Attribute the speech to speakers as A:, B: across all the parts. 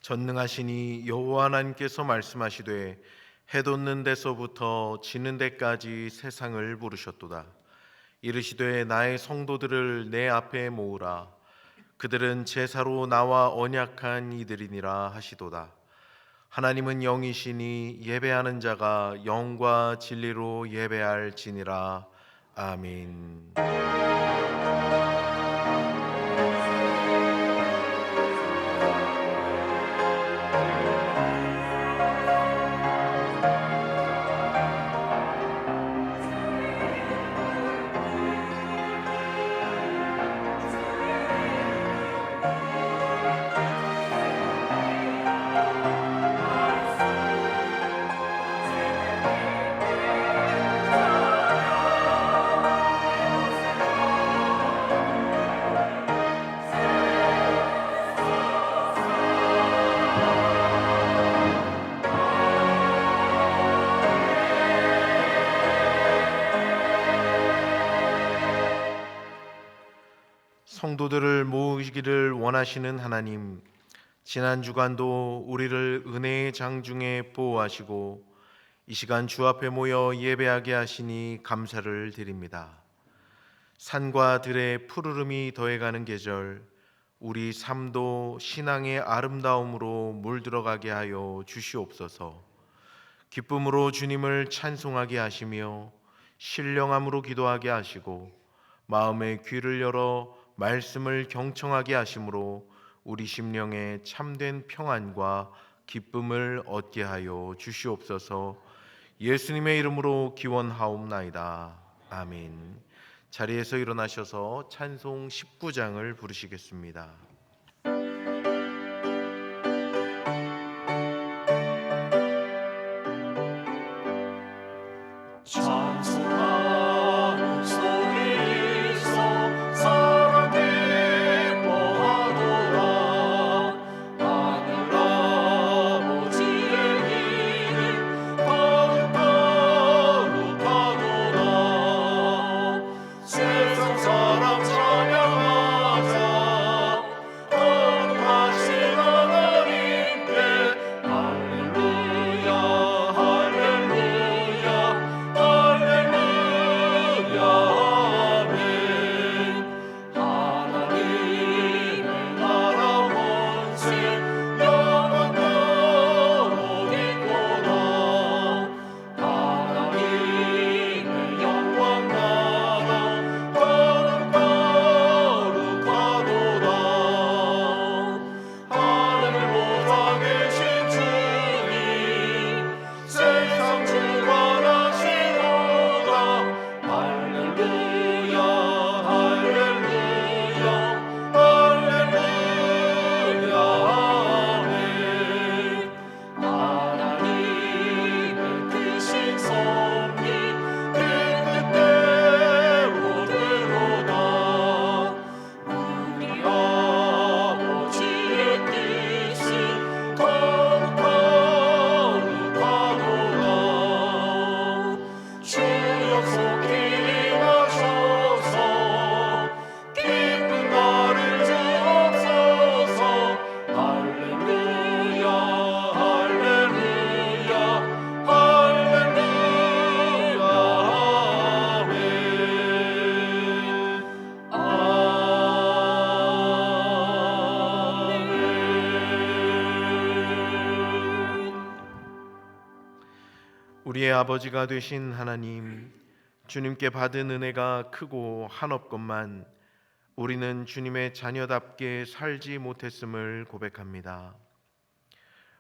A: 전능하시니 여호와 하나님께서 말씀하시되 해 돋는 데서부터 지는 데까지 세상을 부르셨도다. 이르시되 나의 성도들을 내 앞에 모으라. 그들은 제사로 나와 언약한 이들이니라 하시도다. 하나님은 영이시니 예배하는 자가 영과 진리로 예배할지니라. 아멘. 성도들을 모으기를 원하시는 하나님, 지난 주간도 우리를 은혜의 장중에 보호하시고 이 시간 주 앞에 모여 예배하게 하시니 감사를 드립니다. 산과 들의 푸르름이 더해가는 계절, 우리 삶도 신앙의 아름다움으로 물들어가게 하여 주시옵소서. 기쁨으로 주님을 찬송하게 하시며 신령함으로 기도하게 하시고 마음의 귀를 열어 말씀을 경청하게 하심으로 우리 심령에 참된 평안과 기쁨을 얻게 하여 주시옵소서. 예수님의 이름으로 기원하옵나이다. 아멘. 자리에서 일어나셔서 찬송 19장을 부르시겠습니다.
B: 찬송하는 소리서 사랑 기뻐하도다. 하늘 아버지의 이름 거룩하도다. 세상 사람 찬양하자. 거룩하신 하나님께 할렐루야 할렐루야 할렐루야 아멘. 하나님의 나라 원세 영원토록 있도다. 하나님의 영원 나라 거룩하도다. 하늘 보좌 계신 주님 세상 주관하시도다. 할렐루야 할렐루야 할렐루야 아멘. 하나님의 크신 섭리 그 뜻대로되도다. 우리 아버지의 뜻은 거룩하도다. 주여 속히 임하셔서 기쁜 날을 주옵소서. 할렐루야 할렐루야 할렐루야 아멘. 아멘.
A: 우리의 아버지가 되신 하나님, 주님께 받은 은혜가 크고 한없건만 우리는 주님의 자녀답게 살지 못했음을 고백합니다.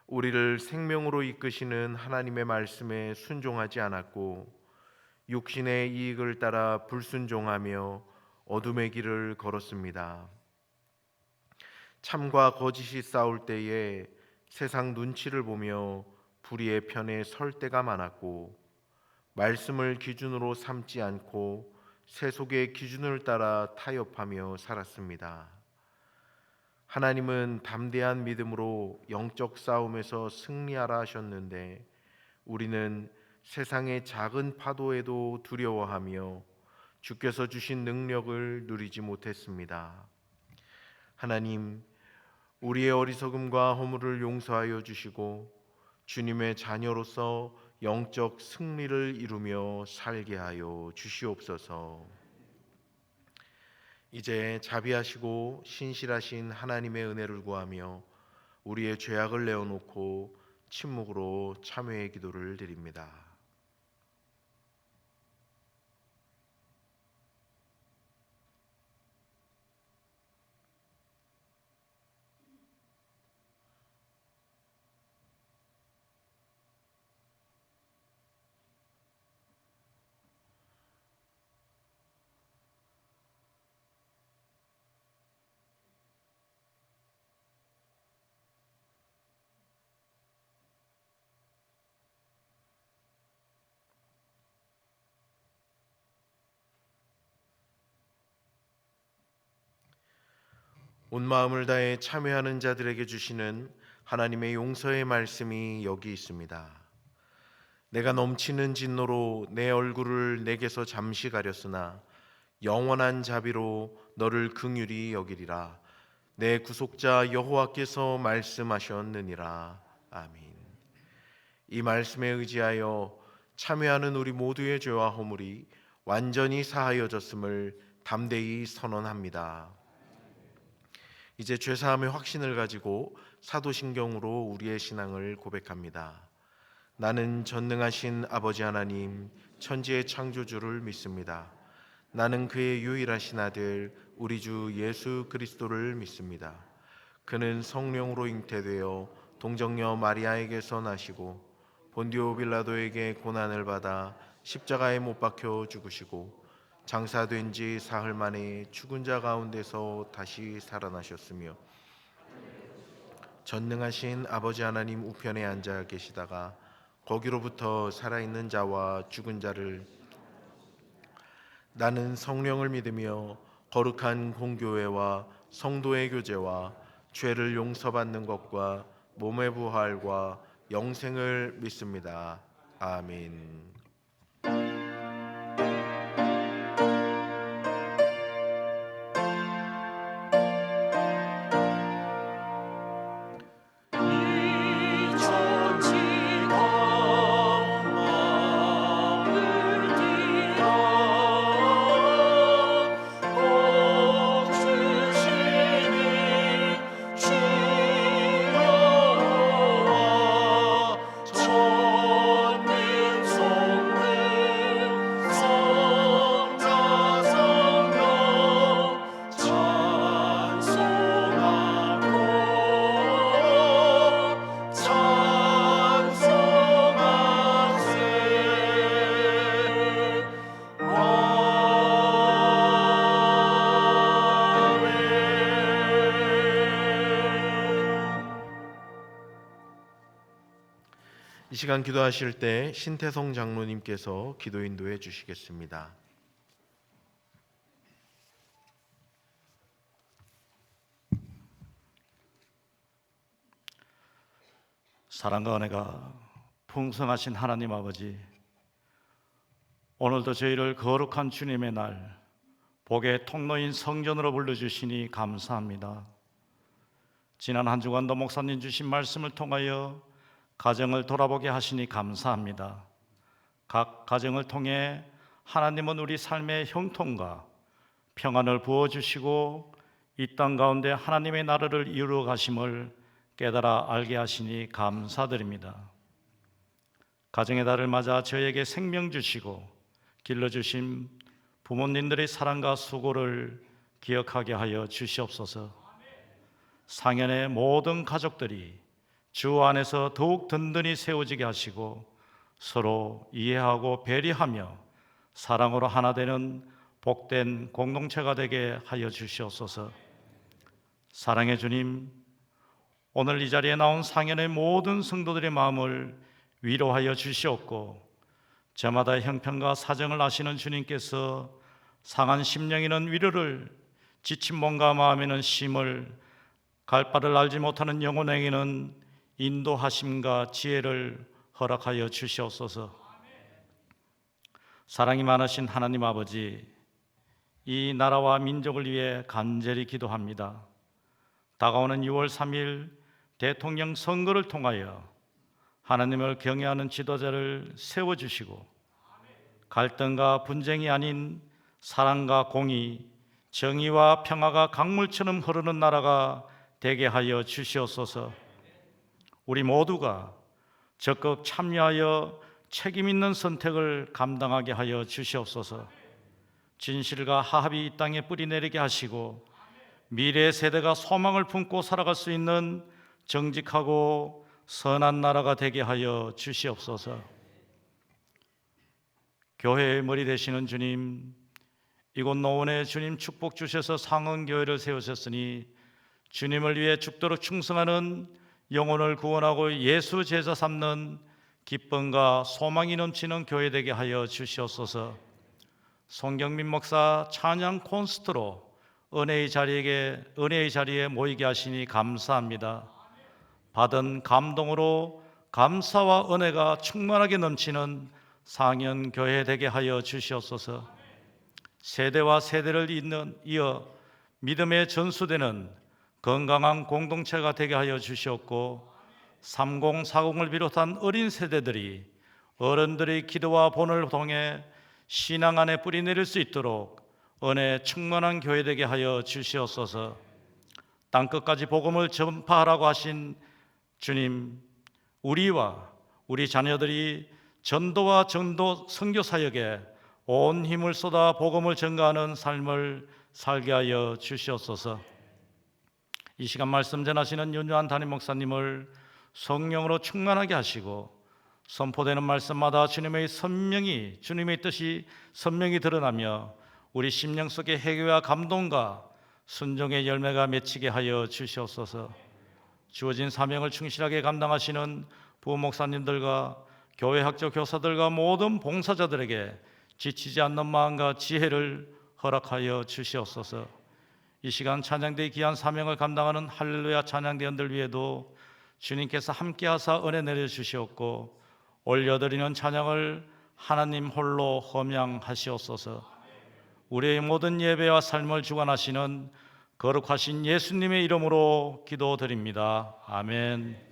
A: 우리를 생명으로 이끄시는 하나님의 말씀에 순종하지 않았고 육신의 이익을 따라 불순종하며 어둠의 길을 걸었습니다. 참과 거짓이 싸울 때에 세상 눈치를 보며 불의의 편에 설 때가 많았고 말씀을 기준으로 삼지 않고 세속의 기준을 따라 타협하며 살았습니다. 하나님은 담대한 믿음으로 영적 싸움에서 승리하라 하셨는데 우리는 세상의 작은 파도에도 두려워하며 주께서 주신 능력을 누리지 못했습니다. 하나님, 우리의 어리석음과 허물을 용서하여 주시고 주님의 자녀로서 영적 승리를 이루며 살게 하여 주시옵소서. 이제 자비하시고 신실하신 하나님의 은혜를 구하며 우리의 죄악을 내어놓고 침묵으로 참회의 기도를 드립니다. 온 마음을 다해 참회하는 자들에게 주시는 하나님의 용서의 말씀이 여기 있습니다. 내가 넘치는 진노로 내 얼굴을 내게서 잠시 가렸으나 영원한 자비로 너를 긍휼히 여기리라. 내 구속자 여호와께서 말씀하셨느니라. 아멘. 이 말씀에 의지하여 참회하는 우리 모두의 죄와 허물이 완전히 사하여졌음을 담대히 선언합니다. 이제 죄사함의 확신을 가지고 사도신경으로 우리의 신앙을 고백합니다. 나는 전능하신 아버지 하나님 천지의 창조주를 믿습니다. 나는 그의 유일하신 아들 우리 주 예수 그리스도를 믿습니다. 그는 성령으로 잉태되어 동정녀 마리아에게서 나시고 본디오 빌라도에게 고난을 받아 십자가에 못 박혀 죽으시고 장사된 지 사흘 만에 죽은 자 가운데서 다시 살아나셨으며 전능하신 아버지 하나님 우편에 앉아 계시다가 거기로부터 살아있는 자와 죽은 자를 나는 성령을 믿으며 거룩한 공교회와 성도의 교제와 죄를 용서받는 것과 몸의 부활과 영생을 믿습니다. 아멘.
B: 이 천지가 마음을 들여 거주시니 주 여호와 천민 성들 성자 성령 찬송하고
A: 이 시간 기도하실 때 신태성 장로님께서 기도 인도해 주시겠습니다.
C: 사랑과 은혜가 풍성하신 하나님 아버지, 오늘도 저희를 거룩한 주님의 날 복의 통로인 성전으로 불러주시니 감사합니다. 지난 한 주간도 목사님 주신 말씀을 통하여 가정을 돌아보게 하시니 감사합니다. 각 가정을 통해 하나님은 우리 삶의 형통과 평안을 부어주시고 이 땅 가운데 하나님의 나라를 이루어 가심을 깨달아 알게 하시니 감사드립니다. 가정의 달을 맞아 저에게 생명 주시고 길러주신 부모님들의 사랑과 수고를 기억하게 하여 주시옵소서. 상현의 모든 가족들이 주 안에서 더욱 든든히 세워지게 하시고 서로 이해하고 배려하며 사랑으로 하나 되는 복된 공동체가 되게 하여 주시옵소서. 사랑의 주님, 오늘 이 자리에 나온 상현의 모든 성도들의 마음을 위로하여 주시옵고 저마다 형편과 사정을 아시는 주님께서 상한 심령에는 위로를, 지친 몸과 마음에는 쉼을, 갈 바를 알지 못하는 영혼에게는 인도하심과 지혜를 허락하여 주시옵소서. 사랑이 많으신 하나님 아버지, 이 나라와 민족을 위해 간절히 기도합니다. 다가오는 6월 3일 대통령 선거를 통하여 하나님을 경외하는 지도자를 세워주시고 갈등과 분쟁이 아닌 사랑과 공의, 정의와 평화가 강물처럼 흐르는 나라가 되게 하여 주시옵소서. 우리 모두가 적극 참여하여 책임 있는 선택을 감당하게 하여 주시옵소서. 진실과 화합이 이 땅에 뿌리내리게 하시고 미래 세대가 소망을 품고 살아갈 수 있는 정직하고 선한 나라가 되게 하여 주시옵소서. 교회의 머리 되시는 주님, 이곳 노원에 주님 축복 주셔서 상恩교회를 세우셨으니 주님을 위해 죽도록 충성하는 영혼을 구원하고 예수 제자 삼는 기쁨과 소망이 넘치는 교회 되게 하여 주시옵소서. 송경민 목사 찬양 콘서트로 은혜의 자리에 모이게 하시니 감사합니다. 받은 감동으로 감사와 은혜가 충만하게 넘치는 상현 교회 되게 하여 주시옵소서. 세대와 세대를 이어 믿음의 전수되는 건강한 공동체가 되게 하여 주시옵고 3040을 비롯한 어린 세대들이 어른들의 기도와 본을 통해 신앙 안에 뿌리 내릴 수 있도록 은혜 충만한 교회 되게 하여 주시옵소서. 땅끝까지 복음을 전파하라고 하신 주님, 우리와 우리 자녀들이 전도와 전도 선교 사역에 온 힘을 쏟아 복음을 전가하는 삶을 살게 하여 주시옵소서. 이 시간 말씀 전하시는 윤유한 담임 목사님을 성령으로 충만하게 하시고 선포되는 말씀마다 주님의 선명이, 주님의 뜻이 선명히 드러나며 우리 심령 속에 회개와 감동과 순종의 열매가 맺히게 하여 주시옵소서. 주어진 사명을 충실하게 감당하시는 부모 목사님들과 교회 학교 교사들과 모든 봉사자들에게 지치지 않는 마음과 지혜를 허락하여 주시옵소서. 이 시간 찬양대의 귀한 사명을 감당하는 할렐루야 찬양대원들 위에도 주님께서 함께하사 은혜 내려주시옵고 올려드리는 찬양을 하나님 홀로 험양하시옵소서. 우리의 모든 예배와 삶을 주관하시는 거룩하신 예수님의 이름으로 기도드립니다. 아멘.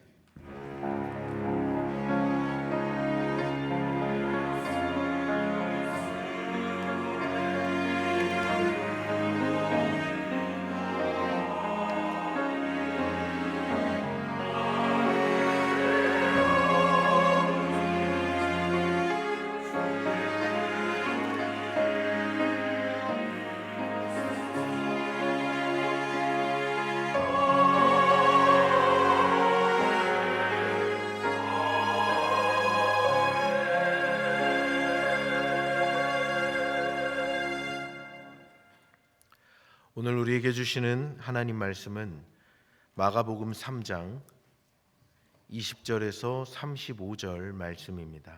A: 오늘 우리에게 주시는 하나님 말씀은 마가복음 3장 20절에서 35절 말씀입니다.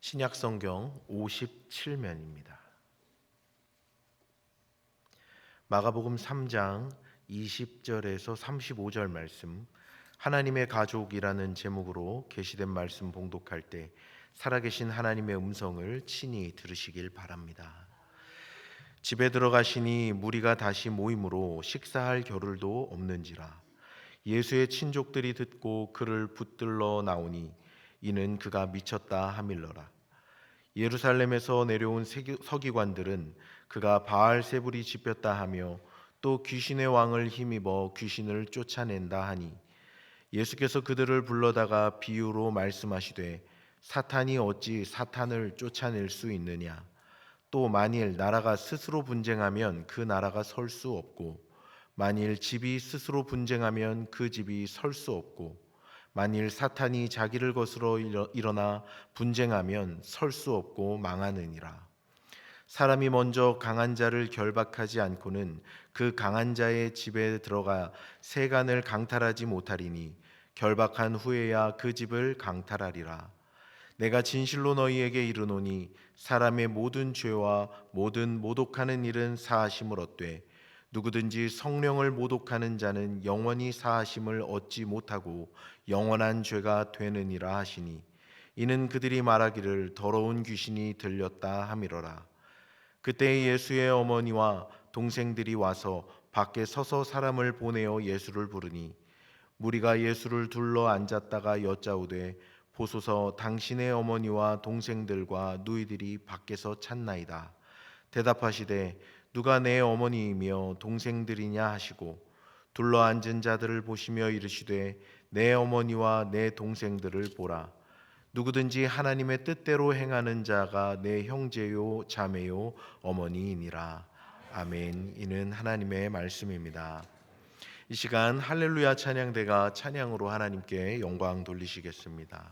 A: 신약성경 57면입니다. 마가복음 3장 20절에서 35절 말씀, 하나님의 가족이라는 제목으로 게시된 말씀 봉독할 때 살아계신 하나님의 음성을 친히 들으시길 바랍니다. 집에 들어가시니 무리가 다시 모임으로 식사할 겨를도 없는지라. 예수의 친족들이 듣고 그를 붙들러 나오니 이는 그가 미쳤다 하밀러라. 예루살렘에서 내려온 서기관들은 그가 바알세불이 집혔다 하며 또 귀신의 왕을 힘입어 귀신을 쫓아낸다 하니 예수께서 그들을 불러다가 비유로 말씀하시되 사탄이 어찌 사탄을 쫓아낼 수 있느냐. 또 만일 나라가 스스로 분쟁하면 그 나라가 설 수 없고 만일 집이 스스로 분쟁하면 그 집이 설 수 없고 만일 사탄이 자기를 거스러 일어나 분쟁하면 설 수 없고 망하느니라. 사람이 먼저 강한 자를 결박하지 않고는 그 강한 자의 집에 들어가 세간을 강탈하지 못하리니 결박한 후에야 그 집을 강탈하리라. 내가 진실로 너희에게 이르노니 사람의 모든 죄와 모든 모독하는 일은 사하심을 얻되 누구든지 성령을 모독하는 자는 영원히 사하심을 얻지 못하고 영원한 죄가 되느니라 하시니 이는 그들이 말하기를 더러운 귀신이 들렸다 함이로라. 그때 예수의 어머니와 동생들이 와서 밖에 서서 사람을 보내어 예수를 부르니 무리가 예수를 둘러 앉았다가 여짜오되 보소서 당신의 어머니와 동생들과 누이들이 밖에서 찾나이다. 대답하시되 누가 내 어머니이며 동생들이냐 하시고 둘러 앉은 자들을 보시며 이르시되 내 어머니와 내 동생들을 보라. 누구든지 하나님의 뜻대로 행하는 자가 내 형제요 자매요 어머니이니라. 아멘. 이는 하나님의 말씀입니다. 이 시간 할렐루야 찬양대가 찬양으로 하나님께 영광 돌리시겠습니다.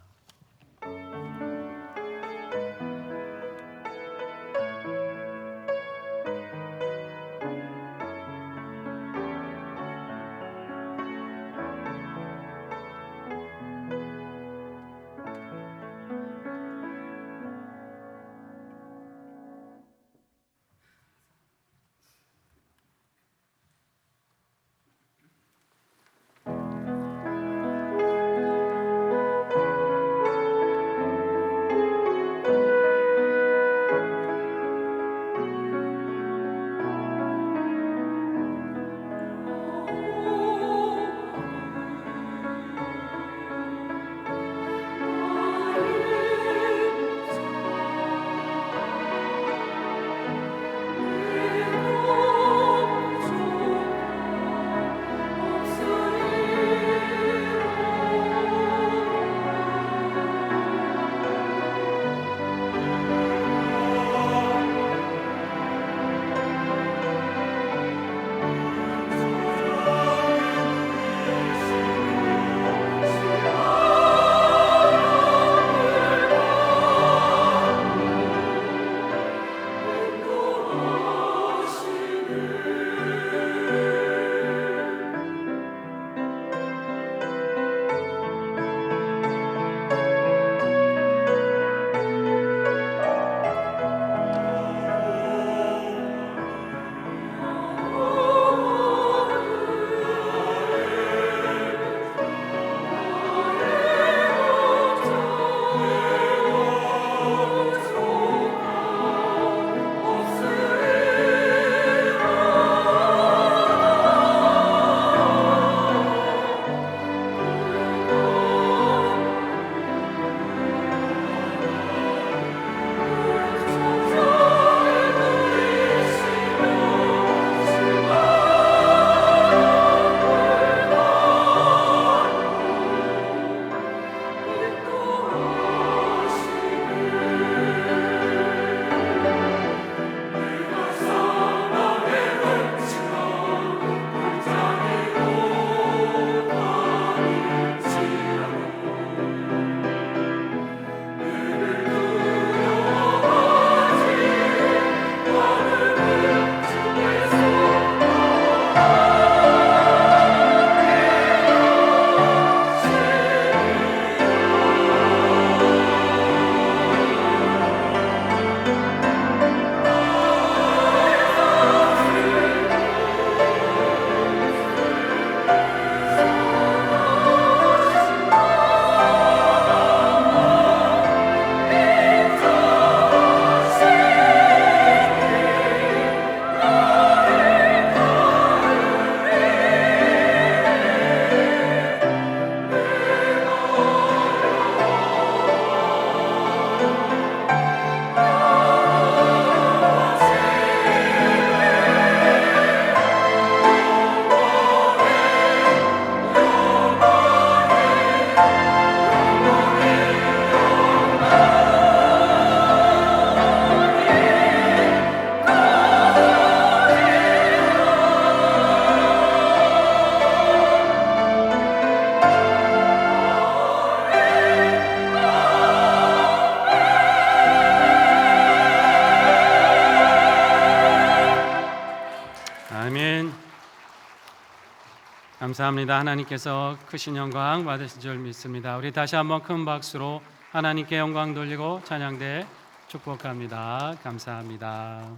D: 감사합니다. 하나님께서 크신 영광 받으신 줄 믿습니다. 우리 다시 한번 큰 박수로 하나님께 영광 돌리고 찬양대 축복합니다. 감사합니다.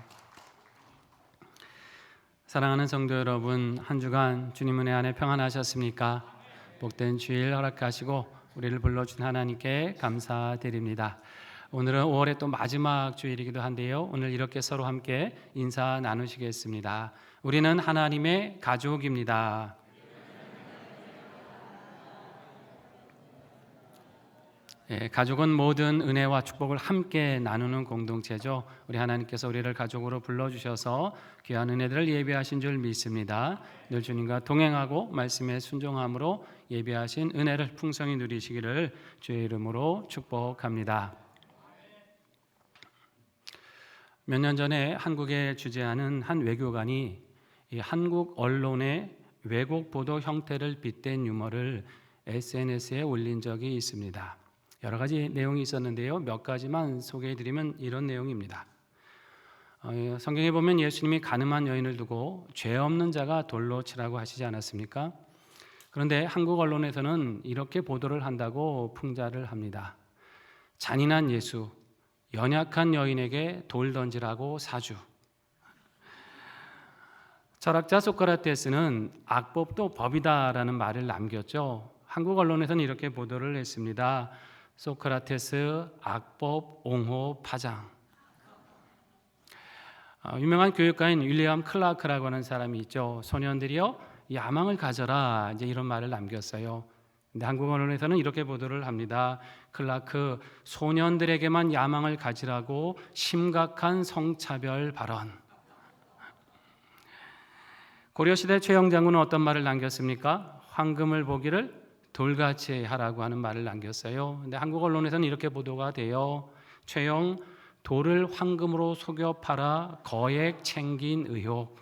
D: 사랑하는 성도 여러분, 한 주간 주님 은혜 안에 평안하셨습니까? 복된 주일 허락하시고 우리를 불러준 하나님께 감사드립니다. 오늘은 5월의 또 마지막 주일이기도 한데요. 오늘 이렇게 서로 함께 인사 나누시겠습니다. 우리는 하나님의 가족입니다. 가족은 모든 은혜와 축복을 함께 나누는 공동체죠. 우리 하나님께서 우리를 가족으로 불러주셔서 귀한 은혜들을 예비하신 줄 믿습니다. 늘 주님과 동행하고 말씀에 순종함으로 예비하신 은혜를 풍성히 누리시기를 주의 이름으로 축복합니다. 몇 년 전에 한국에 주재하는 한 외교관이 이 한국 언론의 왜곡 보도 형태를 빗댄 유머를 SNS에 올린 적이 있습니다. 여러 가지 내용이 있었는데요. 몇 가지만 소개해드리면 이런 내용입니다. 성경에 보면 예수님이 가늠한 여인을 두고 죄 없는 자가 돌로 치라고 하시지 않았습니까? 그런데 한국 언론에서는 이렇게 보도를 한다고 풍자를 합니다. 잔인한 예수, 연약한 여인에게 돌 던지라고 사주. 철학자 소크라테스는 악법도 법이다라는 말을 남겼죠. 한국 언론에서는 이렇게 보도를 했습니다. 소크라테스 악법 옹호 파장. 유명한 교육가인 윌리엄 클라크라고 하는 사람이 있죠. 소년들이여 야망을 가져라, 이제 이런 말을 남겼어요. 근데 한국 언론에서는 이렇게 보도를 합니다. 클라크, 소년들에게만 야망을 가지라고 심각한 성차별 발언. 고려시대 최영 장군은 어떤 말을 남겼습니까? 황금을 보기를 돌같이 하라고 하는 말을 남겼어요. 근데 한국 언론에서는 이렇게 보도가 돼요. 최영, 돌을 황금으로 속여 팔아 거액 챙긴 의혹.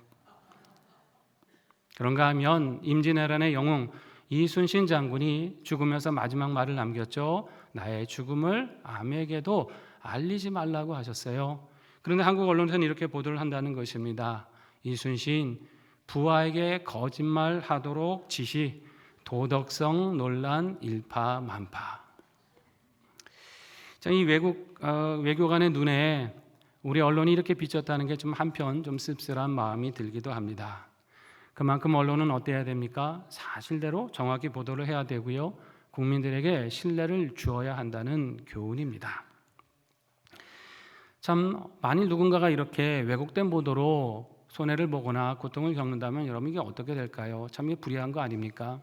D: 그런가 하면 임진왜란의 영웅 이순신 장군이 죽으면서 마지막 말을 남겼죠. 나의 죽음을 아무에게도 알리지 말라고 하셨어요. 그런데 한국 언론에서는 이렇게 보도를 한다는 것입니다. 이순신, 부하에게 거짓말하도록 지시, 도덕성 논란 일파만파. 이 외교관의 눈에 우리 언론이 이렇게 비쳤다는 게 좀 한편 좀 씁쓸한 마음이 들기도 합니다. 그만큼 언론은 어때야 됩니까? 사실대로 정확히 보도를 해야 되고요. 국민들에게 신뢰를 주어야 한다는 교훈입니다. 참 만일 누군가가 이렇게 왜곡된 보도로 손해를 보거나 고통을 겪는다면 여러분 이게 어떻게 될까요? 참 이게 불의한 거 아닙니까?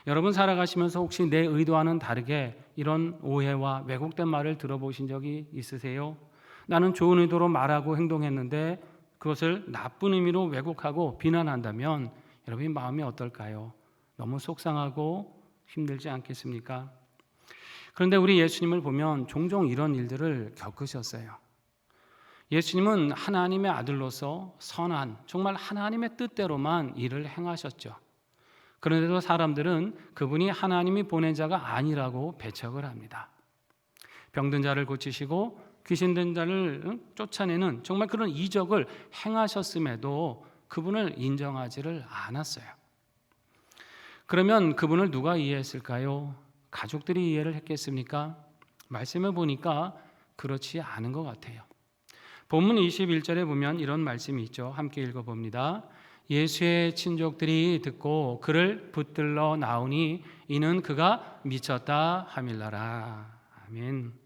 D: 여러분 살아가시면서 혹시 내 의도와는 다르게 이런 오해와 왜곡된 말을 들어보신 적이 있으세요? 나는 좋은 의도로 말하고 행동했는데 그것을 나쁜 의미로 왜곡하고 비난한다면 여러분의 마음이 어떨까요? 너무 속상하고 힘들지 않겠습니까? 그런데 우리 예수님을 보면 종종 이런 일들을 겪으셨어요. 예수님은 하나님의 아들로서 선한, 정말 하나님의 뜻대로만 일을 행하셨죠. 그런데도 사람들은 그분이 하나님이 보낸 자가 아니라고 배척을 합니다. 병든 자를 고치시고 귀신 든 자를 쫓아내는 정말 그런 이적을 행하셨음에도 그분을 인정하지를 않았어요. 그러면 그분을 누가 이해했을까요? 가족들이 이해를 했겠습니까? 말씀을 보니까 그렇지 않은 것 같아요. 본문 21절에 보면 이런 말씀이 있죠. 함께 읽어봅니다. 예수의 친족들이 듣고 그를 붙들러 나오니 이는 그가 미쳤다 하밀라라. 아멘.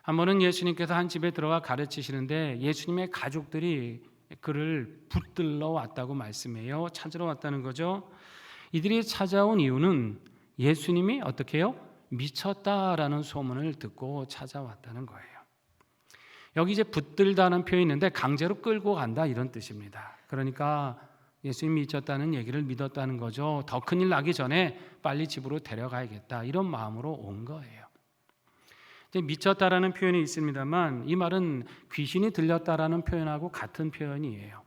D: 한 번은 예수님께서 한 집에 들어가 가르치시는데 예수님의 가족들이 그를 붙들러 왔다고 말씀해요. 찾으러 왔다는 거죠. 이들이 찾아온 이유는 예수님이 어떻게 해요? 미쳤다라는 소문을 듣고 찾아왔다는 거예요. 여기 이제 붙들다는 표현이 있는데 강제로 끌고 간다 이런 뜻입니다. 그러니까 예수님이 미쳤다는 얘기를 믿었다는 거죠. 더 큰일 나기 전에 빨리 집으로 데려가야겠다 이런 마음으로 온 거예요. 이제 미쳤다라는 표현이 있습니다만 이 말은 귀신이 들렸다라는 표현하고 같은 표현이에요.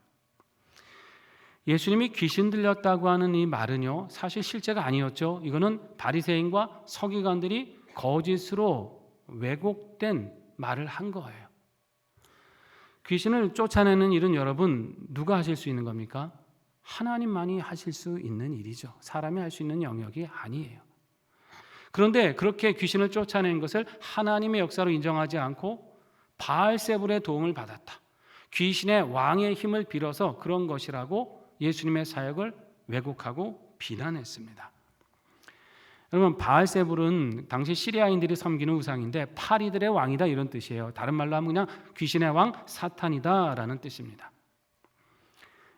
D: 예수님이 귀신 들렸다고 하는 이 말은요 사실 실제가 아니었죠. 이거는 바리새인과 서기관들이 거짓으로 왜곡된 말을 한 거예요. 귀신을 쫓아내는 일은 여러분 누가 하실 수 있는 겁니까? 하나님만이 하실 수 있는 일이죠. 사람이 할 수 있는 영역이 아니에요. 그런데 그렇게 귀신을 쫓아낸 것을 하나님의 역사로 인정하지 않고 바알세불의 도움을 받았다. 귀신의 왕의 힘을 빌어서 그런 것이라고 예수님의 사역을 왜곡하고 비난했습니다. 여러분, 바알세불은 당시 시리아인들이 섬기는 우상인데 파리들의 왕이다 이런 뜻이에요. 다른 말로 하면 그냥 귀신의 왕 사탄이다라는 뜻입니다.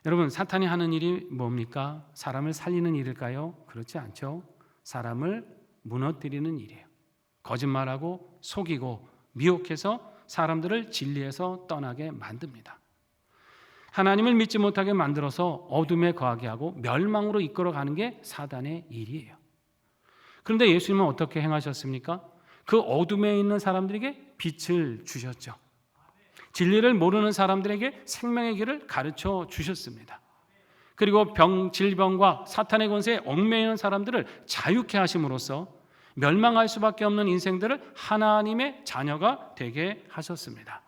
D: 여러분, 사탄이 하는 일이 뭡니까? 사람을 살리는 일일까요? 그렇지 않죠. 사람을 무너뜨리는 일이에요. 거짓말하고 속이고 미혹해서 사람들을 진리에서 떠나게 만듭니다. 하나님을 믿지 못하게 만들어서 어둠에 거하게 하고 멸망으로 이끌어가는 게 사단의 일이에요. 그런데 예수님은 어떻게 행하셨습니까? 그 어둠에 있는 사람들에게 빛을 주셨죠. 진리를 모르는 사람들에게 생명의 길을 가르쳐 주셨습니다. 그리고 질병과 사탄의 권세에 얽매이는 사람들을 자유케 하심으로써 멸망할 수밖에 없는 인생들을 하나님의 자녀가 되게 하셨습니다.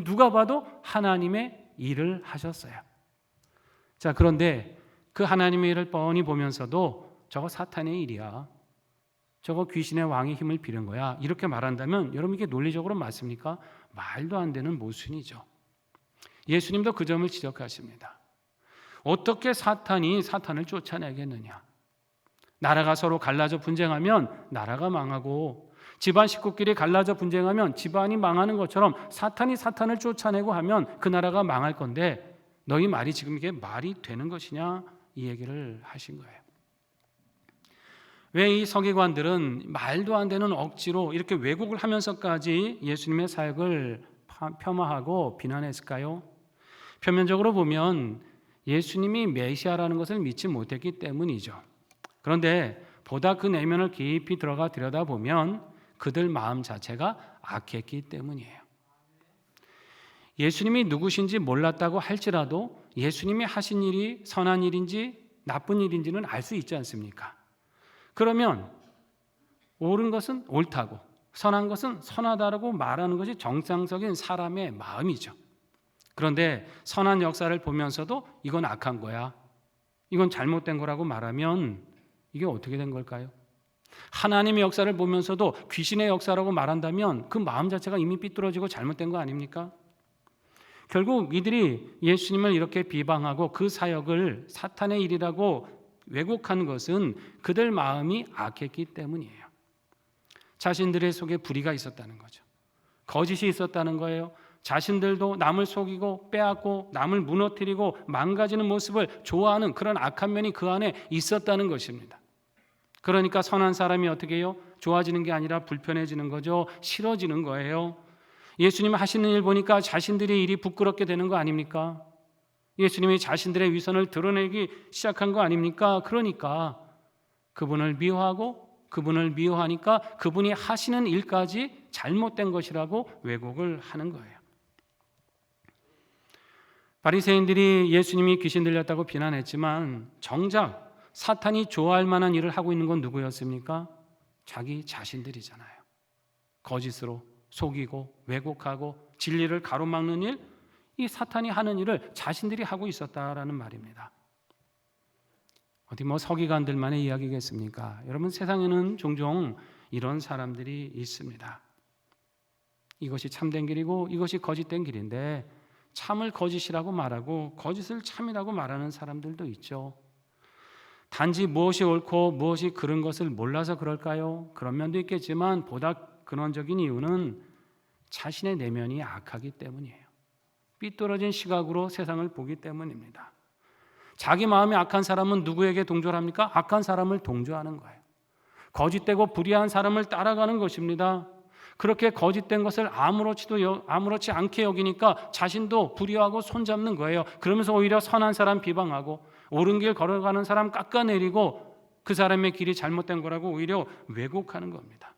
D: 누가 봐도 하나님의 일을 하셨어요. 자, 그런데 그 하나님의 일을 뻔히 보면서도 저거 사탄의 일이야, 저거 귀신의 왕의 힘을 빌은 거야, 이렇게 말한다면 여러분, 이게 논리적으로 맞습니까? 말도 안 되는 모순이죠. 예수님도 그 점을 지적하십니다. 어떻게 사탄이 사탄을 쫓아내겠느냐? 나라가 서로 갈라져 분쟁하면 나라가 망하고, 집안 식구끼리 갈라져 분쟁하면 집안이 망하는 것처럼 사탄이 사탄을 쫓아내고 하면 그 나라가 망할 건데, 너희 말이 지금 이게 말이 되는 것이냐, 이 얘기를 하신 거예요. 왜 이 서기관들은 말도 안 되는 억지로 이렇게 왜곡을 하면서까지 예수님의 사역을 폄하하고 비난했을까요? 표면적으로 보면 예수님이 메시아라는 것을 믿지 못했기 때문이죠. 그런데 보다 그 내면을 깊이 들어가 들여다보면 그들 마음 자체가 악했기 때문이에요. 예수님이 누구신지 몰랐다고 할지라도 예수님이 하신 일이 선한 일인지 나쁜 일인지는 알 수 있지 않습니까? 그러면 옳은 것은 옳다고, 선한 것은 선하다라고 말하는 것이 정상적인 사람의 마음이죠. 그런데 선한 역사를 보면서도 이건 악한 거야, 이건 잘못된 거라고 말하면 이게 어떻게 된 걸까요? 하나님의 역사를 보면서도 귀신의 역사라고 말한다면 그 마음 자체가 이미 삐뚤어지고 잘못된 거 아닙니까? 결국 이들이 예수님을 이렇게 비방하고 그 사역을 사탄의 일이라고 왜곡한 것은 그들 마음이 악했기 때문이에요. 자신들의 속에 불의가 있었다는 거죠. 거짓이 있었다는 거예요. 자신들도 남을 속이고 빼앗고 남을 무너뜨리고 망가지는 모습을 좋아하는 그런 악한 면이 그 안에 있었다는 것입니다. 그러니까 선한 사람이 어떻게 해요? 좋아지는 게 아니라 불편해지는 거죠. 싫어지는 거예요. 예수님 하시는 일 보니까 자신들의 일이 부끄럽게 되는 거 아닙니까? 예수님이 자신들의 위선을 드러내기 시작한 거 아닙니까? 그러니까 그분을 미워하고 그분을 미워하니까 그분이 하시는 일까지 잘못된 것이라고 왜곡을 하는 거예요. 바리새인들이 예수님이 귀신 들렸다고 비난했지만 정작 사탄이 좋아할 만한 일을 하고 있는 건 누구였습니까? 자기 자신들이잖아요. 거짓으로 속이고 왜곡하고 진리를 가로막는 일, 이 사탄이 하는 일을 자신들이 하고 있었다라는 말입니다. 어디 서기관들만의 이야기겠습니까? 여러분, 세상에는 종종 이런 사람들이 있습니다. 이것이 참된 길이고 이것이 거짓된 길인데 참을 거짓이라고 말하고 거짓을 참이라고 말하는 사람들도 있죠. 단지 무엇이 옳고 무엇이 그른 것을 몰라서 그럴까요? 그런 면도 있겠지만 보다 근원적인 이유는 자신의 내면이 악하기 때문이에요. 삐뚤어진 시각으로 세상을 보기 때문입니다. 자기 마음이 악한 사람은 누구에게 동조를 합니까? 악한 사람을 동조하는 거예요. 거짓되고 불의한 사람을 따라가는 것입니다. 그렇게 거짓된 것을 아무렇지 않게 여기니까 자신도 불의하고 손잡는 거예요. 그러면서 오히려 선한 사람 비방하고 옳은 길 걸어가는 사람 깎아내리고 그 사람의 길이 잘못된 거라고 오히려 왜곡하는 겁니다.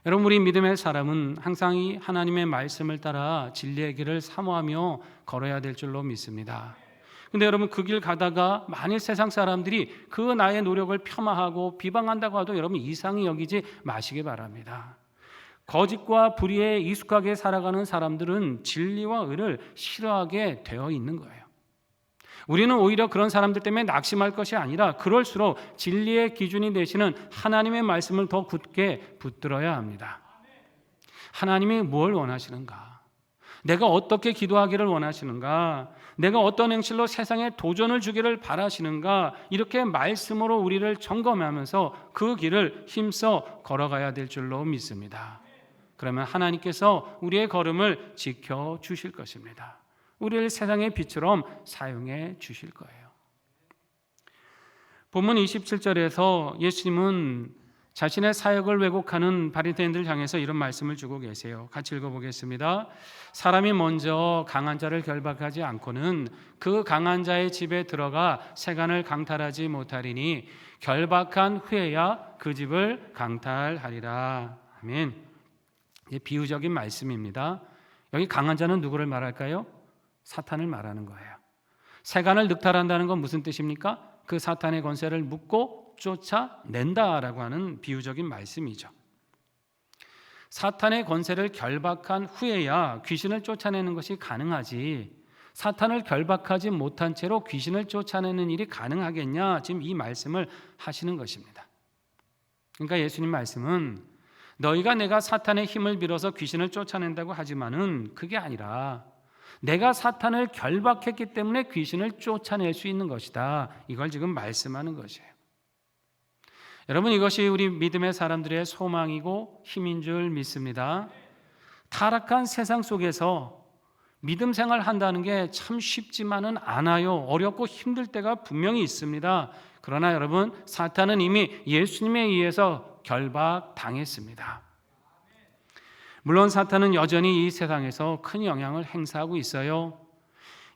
D: 여러분, 우리 믿음의 사람은 항상 이 하나님의 말씀을 따라 진리의 길을 사모하며 걸어야 될 줄로 믿습니다. 근데 여러분, 그 길 가다가 만일 세상 사람들이 그 나의 노력을 폄하하고 비방한다고 해도 여러분 이상히 여기지 마시기 바랍니다. 거짓과 불의에 익숙하게 살아가는 사람들은 진리와 의를 싫어하게 되어 있는 거예요. 우리는 오히려 그런 사람들 때문에 낙심할 것이 아니라 그럴수록 진리의 기준이 되시는 하나님의 말씀을 더 굳게 붙들어야 합니다. 하나님이 뭘 원하시는가? 내가 어떻게 기도하기를 원하시는가? 내가 어떤 행실로 세상에 도전을 주기를 바라시는가? 이렇게 말씀으로 우리를 점검하면서 그 길을 힘써 걸어가야 될 줄로 믿습니다. 그러면 하나님께서 우리의 걸음을 지켜주실 것입니다. 우리를 세상의 빛처럼 사용해 주실 거예요. 본문 27절에서 예수님은 자신의 사역을 왜곡하는 바리새인들을 향해서 이런 말씀을 주고 계세요. 같이 읽어보겠습니다. 사람이 먼저 강한 자를 결박하지 않고는 그 강한 자의 집에 들어가 세간을 강탈하지 못하리니 결박한 후에야 그 집을 강탈하리라. 아멘. 이게 비유적인 말씀입니다. 여기 강한 자는 누구를 말할까요? 사탄을 말하는 거예요. 세간을 늑탈한다는 건 무슨 뜻입니까? 그 사탄의 권세를 묶고 쫓아낸다라고 하는 비유적인 말씀이죠. 사탄의 권세를 결박한 후에야 귀신을 쫓아내는 것이 가능하지, 사탄을 결박하지 못한 채로 귀신을 쫓아내는 일이 가능하겠냐, 지금 이 말씀을 하시는 것입니다. 그러니까 예수님 말씀은 너희가 내가 사탄의 힘을 빌어서 귀신을 쫓아낸다고 하지만은 그게 아니라 내가 사탄을 결박했기 때문에 귀신을 쫓아낼 수 있는 것이다, 이걸 지금 말씀하는 것이에요. 여러분, 이것이 우리 믿음의 사람들의 소망이고 힘인 줄 믿습니다. 타락한 세상 속에서 믿음 생활 한다는 게 참 쉽지만은 않아요. 어렵고 힘들 때가 분명히 있습니다. 그러나 여러분, 사탄은 이미 예수님에 의해서 결박당했습니다. 물론 사탄은 여전히 이 세상에서 큰 영향을 행사하고 있어요.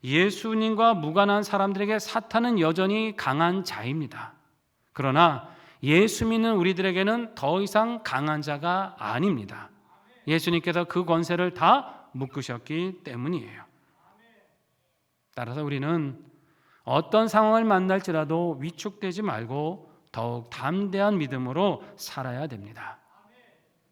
D: 예수님과 무관한 사람들에게 사탄은 여전히 강한 자입니다. 그러나 예수 믿는 우리들에게는 더 이상 강한 자가 아닙니다. 예수님께서 그 권세를 다 묶으셨기 때문이에요. 따라서 우리는 어떤 상황을 만날지라도 위축되지 말고 더욱 담대한 믿음으로 살아야 됩니다.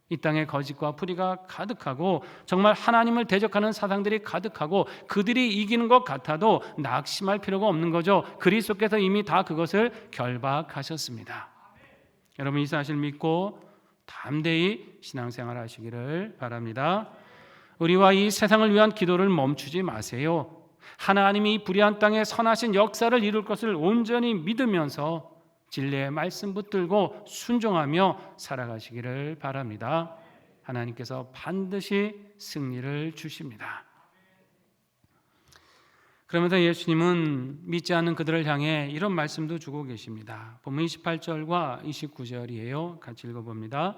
D: 이 땅에 거짓과 불의가 가득하고 정말 하나님을 대적하는 사상들이 가득하고 그들이 이기는 것 같아도 낙심할 필요가 없는 거죠. 그리스도께서 이미 다 그것을 결박하셨습니다. 여러분, 이 사실 믿고 담대히 신앙생활 하시기를 바랍니다. 우리와 이 세상을 위한 기도를 멈추지 마세요. 하나님이 불의한 땅에 선하신 역사를 이룰 것을 온전히 믿으면서 진리의 말씀 붙들고 순종하며 살아가시기를 바랍니다. 하나님께서 반드시 승리를 주십니다. 그러면서 예수님은 믿지 않는 그들을 향해 이런 말씀도 주고 계십니다. 본문 28절과 29절이에요. 같이 읽어봅니다.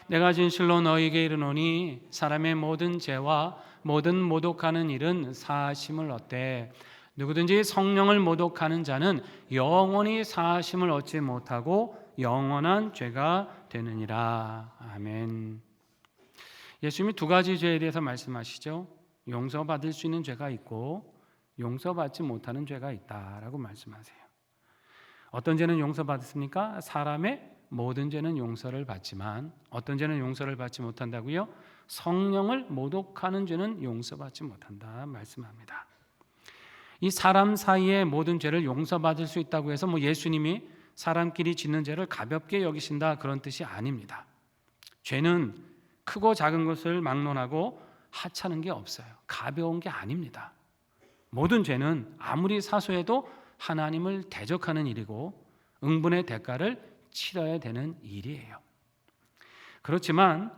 D: 내가 진실로 너희에게 이르노니 사람의 모든 죄와 모든 모독하는 일은 사하심을 얻되 누구든지 성령을 모독하는 자는 영원히 사하심을 얻지 못하고 영원한 죄가 되느니라. 아멘. 예수님이 두 가지 죄에 대해서 말씀하시죠. 용서받을 수 있는 죄가 있고 용서받지 못하는 죄가 있다라고 말씀하세요. 어떤 죄는 용서받습니까? 사람의 모든 죄는 용서를 받지만 어떤 죄는 용서를 받지 못한다고요? 성령을 모독하는 죄는 용서받지 못한다 말씀합니다. 이 사람 사이의 모든 죄를 용서받을 수 있다고 해서 예수님이 사람끼리 짓는 죄를 가볍게 여기신다 그런 뜻이 아닙니다. 죄는 크고 작은 것을 막론하고 하찮은 게 없어요. 가벼운 게 아닙니다. 모든 죄는 아무리 사소해도 하나님을 대적하는 일이고 응분의 대가를 치러야 되는 일이에요. 그렇지만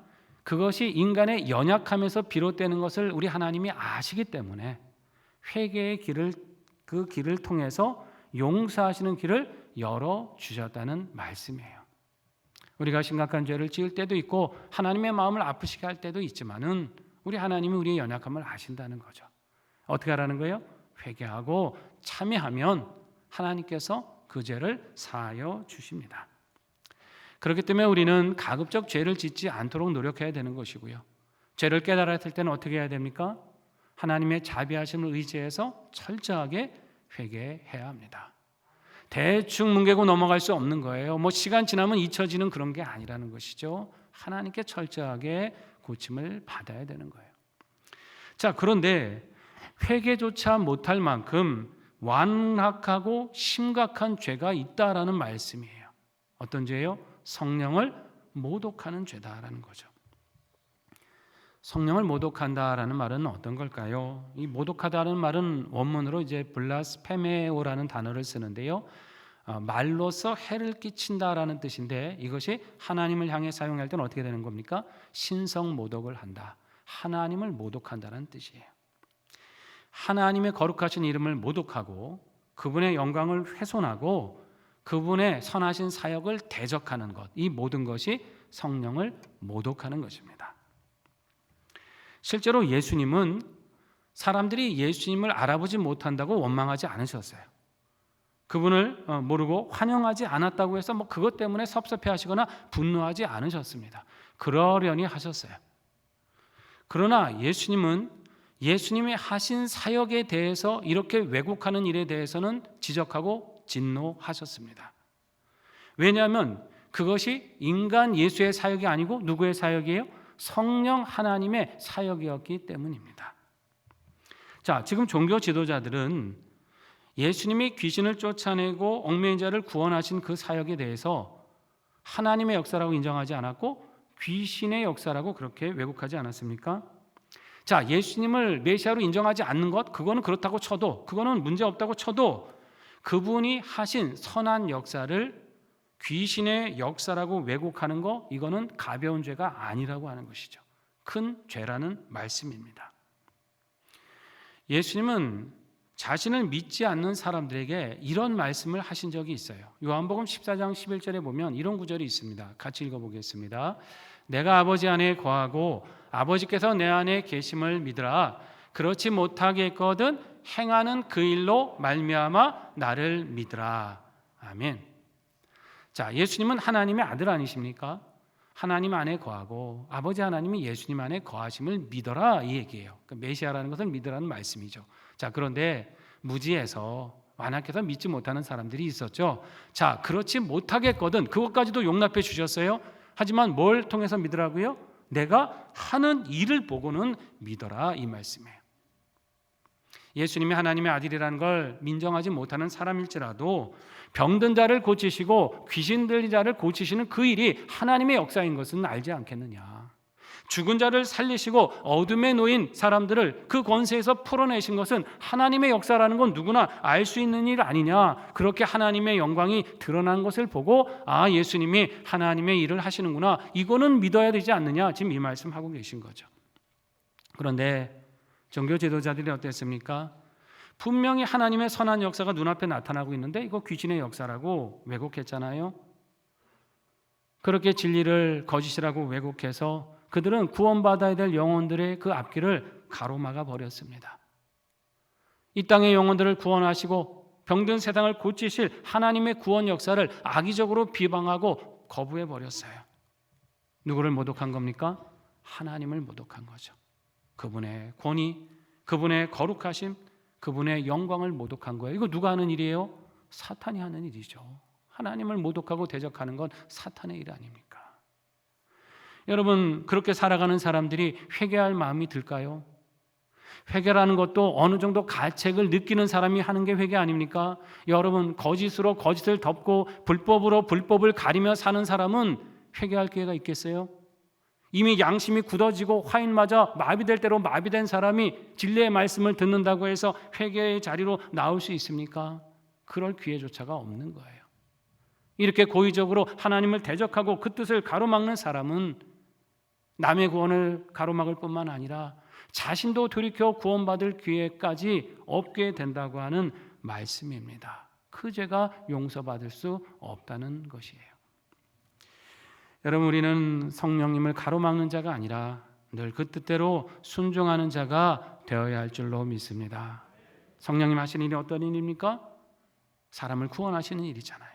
D: 그것이 인간의 연약함에서 비롯되는 것을 우리 하나님이 아시기 때문에 회개의 길을, 그 길을 통해서 용서하시는 길을 열어주셨다는 말씀이에요. 우리가 심각한 죄를 지을 때도 있고 하나님의 마음을 아프시게 할 때도 있지만은 우리 하나님이 우리의 연약함을 아신다는 거죠. 어떻게 하라는 거예요? 회개하고 참여하면 하나님께서 그 죄를 사하여 주십니다. 그렇기 때문에 우리는 가급적 죄를 짓지 않도록 노력해야 되는 것이고요. 죄를 깨달았을 때는 어떻게 해야 됩니까? 하나님의 자비하심을 의지해서 철저하게 회개해야 합니다. 대충 뭉개고 넘어갈 수 없는 거예요. 시간 지나면 잊혀지는 그런 게 아니라는 것이죠. 하나님께 철저하게 고침을 받아야 되는 거예요. 자, 그런데 회개조차 못할 만큼 완악하고 심각한 죄가 있다라는 말씀이에요. 어떤 죄요? 성령을 모독하는 죄다라는 거죠. 성령을 모독한다라는 말은 어떤 걸까요? 이 모독하다는 말은 원문으로 이제 블라스페메오라는 단어를 쓰는데요. 말로서 해를 끼친다라는 뜻인데 이것이 하나님을 향해 사용할 때는 어떻게 되는 겁니까? 신성 모독을 한다. 하나님을 모독한다는 뜻이에요. 하나님의 거룩하신 이름을 모독하고 그분의 영광을 훼손하고 그분의 선하신 사역을 대적하는 것, 이 모든 것이 성령을 모독하는 것입니다. 실제로 예수님은 사람들이 예수님을 알아보지 못한다고 원망하지 않으셨어요. 그분을 모르고 환영하지 않았다고 해서 그것 때문에 섭섭해하시거나 분노하지 않으셨습니다. 그러려니 하셨어요. 그러나 예수님은 예수님이 하신 사역에 대해서 이렇게 왜곡하는 일에 대해서는 지적하고 진노하셨습니다. 왜냐하면 그것이 인간 예수의 사역이 아니고 누구의 사역이에요? 성령 하나님의 사역이었기 때문입니다. 자, 지금 종교 지도자들은 예수님이 귀신을 쫓아내고 얽매인 자를 구원하신 그 사역에 대해서 하나님의 역사라고 인정하지 않았고 귀신의 역사라고 그렇게 왜곡하지 않았습니까? 자, 예수님을 메시아로 인정하지 않는 것, 그거는 그렇다고 쳐도, 그거는 문제없다고 쳐도 그분이 하신 선한 역사를 귀신의 역사라고 왜곡하는 거, 이거는 가벼운 죄가 아니라고 하는 것이죠. 큰 죄라는 말씀입니다. 예수님은 자신을 믿지 않는 사람들에게 이런 말씀을 하신 적이 있어요. 요한복음 14장 11절에 보면 이런 구절이 있습니다. 같이 읽어보겠습니다. 내가 아버지 안에 거하고 아버지께서 내 안에 계심을 믿으라. 그렇지 못하겠거든 행하는 그 일로 말미암아 나를 믿으라. 아멘. 자, 예수님은 하나님의 아들 아니십니까? 하나님 안에 거하고 아버지 하나님이 예수님 안에 거하심을 믿어라, 이 얘기예요. 그러니까 메시아라는 것을 믿으라는 말씀이죠. 자, 그런데 무지해서 완악해서 믿지 못하는 사람들이 있었죠. 자, 그렇지 못하겠거든 그것까지도 용납해 주셨어요. 하지만 뭘 통해서 믿으라고요? 내가 하는 일을 보고는 믿어라, 이 말씀이에요. 예수님이 하나님의 아들이라는 걸 인정하지 못하는 사람일지라도 병든 자를 고치시고 귀신 들린 자를 고치시는 그 일이 하나님의 역사인 것은 알지 않겠느냐. 죽은 자를 살리시고 어둠에 놓인 사람들을 그 권세에서 풀어내신 것은 하나님의 역사라는 건 누구나 알 수 있는 일 아니냐. 그렇게 하나님의 영광이 드러난 것을 보고 아, 예수님이 하나님의 일을 하시는구나, 이거는 믿어야 되지 않느냐, 지금 이 말씀하고 계신 거죠. 그런데 종교 지도자들이 어땠습니까? 분명히 하나님의 선한 역사가 눈앞에 나타나고 있는데 이거 귀신의 역사라고 왜곡했잖아요. 그렇게 진리를 거짓이라고 왜곡해서 그들은 구원받아야 될 영혼들의 그 앞길을 가로막아 버렸습니다. 이 땅의 영혼들을 구원하시고 병든 세상을 고치실 하나님의 구원 역사를 악의적으로 비방하고 거부해 버렸어요. 누구를 모독한 겁니까? 하나님을 모독한 거죠. 그분의 권위, 그분의 거룩하심, 그분의 영광을 모독한 거예요. 이거 누가 하는 일이에요? 사탄이 하는 일이죠. 하나님을 모독하고 대적하는 건 사탄의 일 아닙니까? 여러분, 그렇게 살아가는 사람들이 회개할 마음이 들까요? 회개라는 것도 어느 정도 가책을 느끼는 사람이 하는 게 회개 아닙니까? 여러분, 거짓으로 거짓을 덮고 불법으로 불법을 가리며 사는 사람은 회개할 기회가 있겠어요? 이미 양심이 굳어지고 화인 맞아 마비될 대로 마비된 사람이 진리의 말씀을 듣는다고 해서 회개의 자리로 나올 수 있습니까? 그럴 기회조차가 없는 거예요. 이렇게 고의적으로 하나님을 대적하고 그 뜻을 가로막는 사람은 남의 구원을 가로막을 뿐만 아니라 자신도 돌이켜 구원받을 기회까지 없게 된다고 하는 말씀입니다. 그 죄가 용서받을 수 없다는 것이에요. 여러분, 우리는 성령님을 가로막는 자가 아니라 늘 그 뜻대로 순종하는 자가 되어야 할 줄로 믿습니다. 성령님 하시는 일이 어떤 일입니까? 사람을 구원하시는 일이잖아요.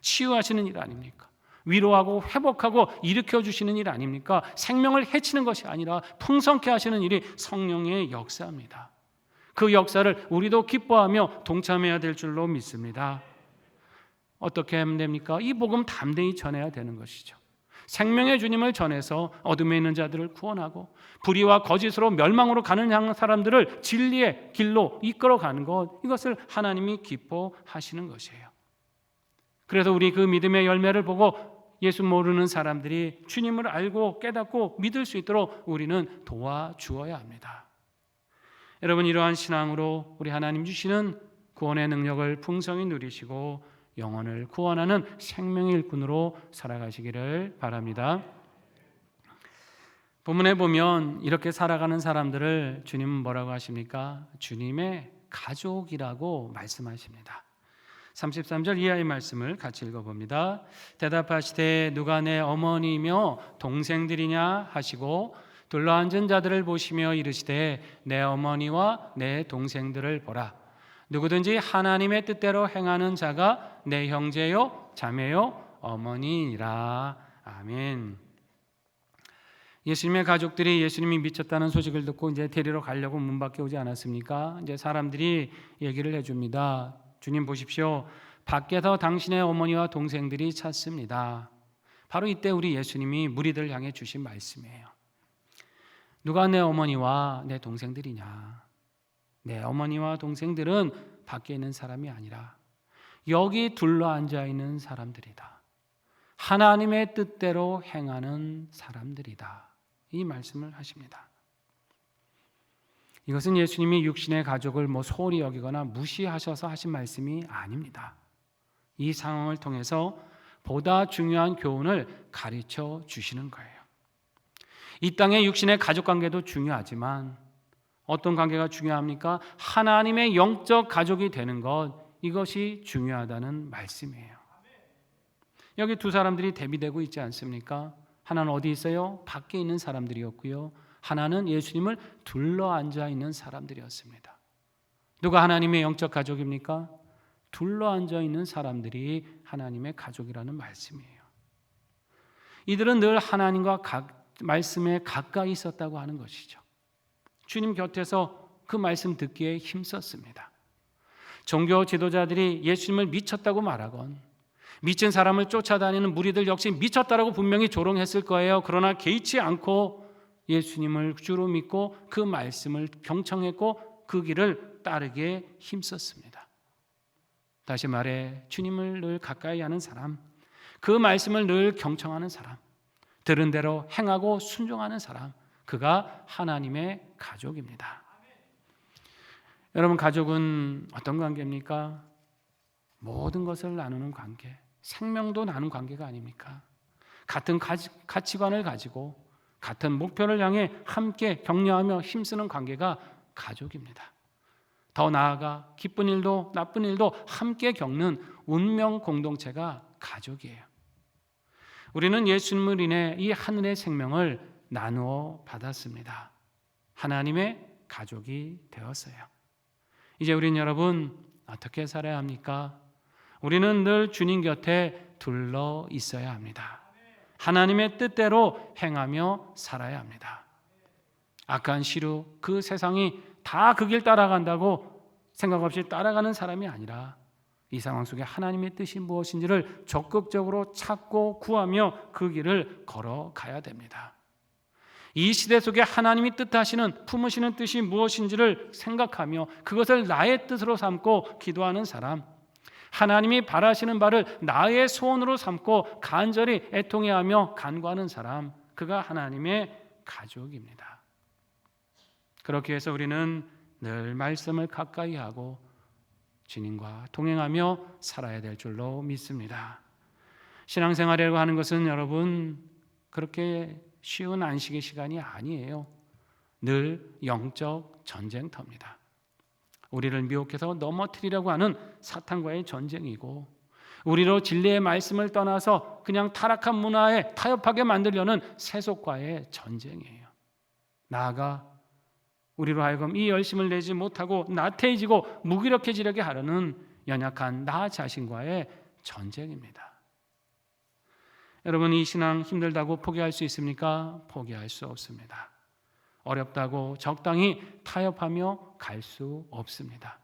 D: 치유하시는 일 아닙니까? 위로하고 회복하고 일으켜주시는 일 아닙니까? 생명을 해치는 것이 아니라 풍성케 하시는 일이 성령의 역사입니다. 그 역사를 우리도 기뻐하며 동참해야 될 줄로 믿습니다. 어떻게 하면 됩니까? 이 복음 담대히 전해야 되는 것이죠. 생명의 주님을 전해서 어둠에 있는 자들을 구원하고 불의와 거짓으로 멸망으로 가는 사람들을 진리의 길로 이끌어가는 것, 이것을 하나님이 기뻐하시는 것이에요. 그래서 우리 그 믿음의 열매를 보고 예수 모르는 사람들이 주님을 알고 깨닫고 믿을 수 있도록 우리는 도와주어야 합니다. 여러분, 이러한 신앙으로 우리 하나님 주시는 구원의 능력을 풍성히 누리시고 영혼을 구원하는 생명의 일꾼으로 살아가시기를 바랍니다. 본문에 보면 이렇게 살아가는 사람들을 주님은 뭐라고 하십니까? 주님의 가족이라고 말씀하십니다. 33절 이하의 말씀을 같이 읽어봅니다. 대답하시되 누가 내 어머니며 동생들이냐 하시고 둘러앉은 자들을 보시며 이르시되 내 어머니와 내 동생들을 보라. 누구든지 하나님의 뜻대로 행하는 자가 내 형제요 자매요 어머니니라. 아멘. 예수님의 가족들이 예수님이 미쳤다는 소식을 듣고 이제 데리러 가려고 문 밖에 오지 않았습니까? 이제 사람들이 얘기를 해줍니다. 주님 보십시오. 밖에서 당신의 어머니와 동생들이 찾습니다. 바로 이때 우리 예수님이 무리들을 향해 주신 말씀이에요. 누가 내 어머니와 내 동생들이냐? 내 어머니와 동생들은 밖에 있는 사람이 아니라 여기 둘러앉아 있는 사람들이다. 하나님의 뜻대로 행하는 사람들이다. 이 말씀을 하십니다. 이것은 예수님이 육신의 가족을 소홀히 여기거나 무시하셔서 하신 말씀이 아닙니다. 이 상황을 통해서 보다 중요한 교훈을 가르쳐 주시는 거예요. 이 땅의 육신의 가족 관계도 중요하지만 어떤 관계가 중요합니까? 하나님의 영적 가족이 되는 것, 이것이 중요하다는 말씀이에요. 여기 두 사람들이 대비되고 있지 않습니까? 하나는 어디 있어요? 밖에 있는 사람들이었고요. 하나는 예수님을 둘러앉아 있는 사람들이었습니다. 누가 하나님의 영적 가족입니까? 둘러앉아 있는 사람들이 하나님의 가족이라는 말씀이에요. 이들은 늘 하나님과 말씀에 가까이 있었다고 하는 것이죠. 주님 곁에서 그 말씀 듣기에 힘썼습니다. 종교 지도자들이 예수님을 미쳤다고 말하건 미친 사람을 쫓아다니는 무리들 역시 미쳤다라고 분명히 조롱했을 거예요. 그러나 개의치 않고 예수님을 주로 믿고 그 말씀을 경청했고 그 길을 따르기에 힘썼습니다. 다시 말해 주님을 늘 가까이 하는 사람, 그 말씀을 늘 경청하는 사람, 들은 대로 행하고 순종하는 사람, 그가 하나님의 가족입니다. 여러분, 가족은 어떤 관계입니까? 모든 것을 나누는 관계, 생명도 나누는 관계가 아닙니까? 같은 가치관을 가지고 같은 목표를 향해 함께 격려하며 힘쓰는 관계가 가족입니다. 더 나아가 기쁜 일도 나쁜 일도 함께 겪는 운명 공동체가 가족이에요. 우리는 예수님을 인해 이 하늘의 생명을 나누어 받았습니다. 하나님의 가족이 되었어요. 이제 우린 여러분 어떻게 살아야 합니까? 우리는 늘 주님 곁에 둘러 있어야 합니다. 하나님의 뜻대로 행하며 살아야 합니다. 악한 시루, 그 세상이 다 그 길 따라간다고 생각 없이 따라가는 사람이 아니라 이 상황 속에 하나님의 뜻이 무엇인지를 적극적으로 찾고 구하며 그 길을 걸어가야 됩니다. 이 시대 속에 하나님이 뜻하시는 품으시는 뜻이 무엇인지를 생각하며 그것을 나의 뜻으로 삼고 기도하는 사람, 하나님이 바라시는 바를 나의 소원으로 삼고 간절히 애통해하며 간구하는 사람, 그가 하나님의 가족입니다. 그렇게 해서 우리는 늘 말씀을 가까이 하고 주님과 동행하며 살아야 될 줄로 믿습니다. 신앙생활이라고 하는 것은 여러분 그렇게 쉬운 안식의 시간이 아니에요. 늘 영적 전쟁터입니다. 우리를 미혹해서 넘어뜨리려고 하는 사탄과의 전쟁이고, 우리로 진리의 말씀을 떠나서 그냥 타락한 문화에 타협하게 만들려는 세속과의 전쟁이에요. 나아가 우리로 하여금 이 열심을 내지 못하고 나태해지고 무기력해지려게 하려는 연약한 나 자신과의 전쟁입니다. 여러분, 이 신앙 힘들다고 포기할 수 있습니까? 포기할 수 없습니다. 어렵다고 적당히 타협하며 갈 수 없습니다.